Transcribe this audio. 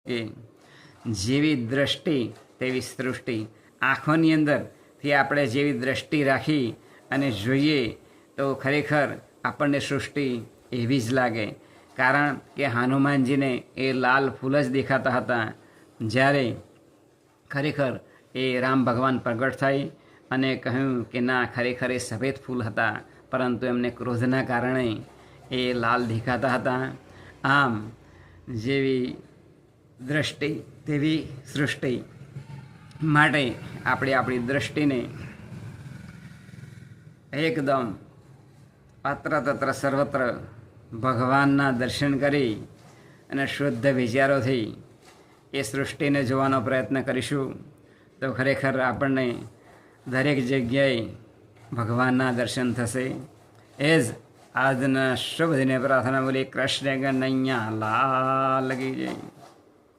કે જેવી દ્રષ્ટિ તેવી સૃષ્ટિ. આંખોની અંદરથી આપણે જેવી દ્રષ્ટિ રાખી અને જોઈએ તો ખરેખર આપણને સૃષ્ટિ એવી જ લાગે. કારણ કે હનુમાનજીને એ લાલ ફૂલ જ દેખાતા હતા, જ્યારે ખરેખર એ રામ ભગવાન પ્રગટ થઈ અને કહ્યું કે ના, ખરેખર એ સફેદ ફૂલ હતા, પરંતુ એમને ક્રોધના કારણે એ લાલ દેખાતા હતા. આમ જેવી દ્રષ્ટિ તેવી સૃષ્ટિ માટે આપણે આપણી દ્રષ્ટિને એકદમ અત્ર તત્ર સર્વત્ર ભગવાનના દર્શન કરી અને શુદ્ધ વિચારોથી એ સૃષ્ટિને જોવાનો પ્રયત્ન કરીશું તો ખરેખર આપણને દરેક જગ્યાએ ભગવાનના દર્શન થશે. એ જ આજના શુભ દિને પ્રાર્થના બોલી. કૃષ્ણ કનૈયા લાલ કી જય.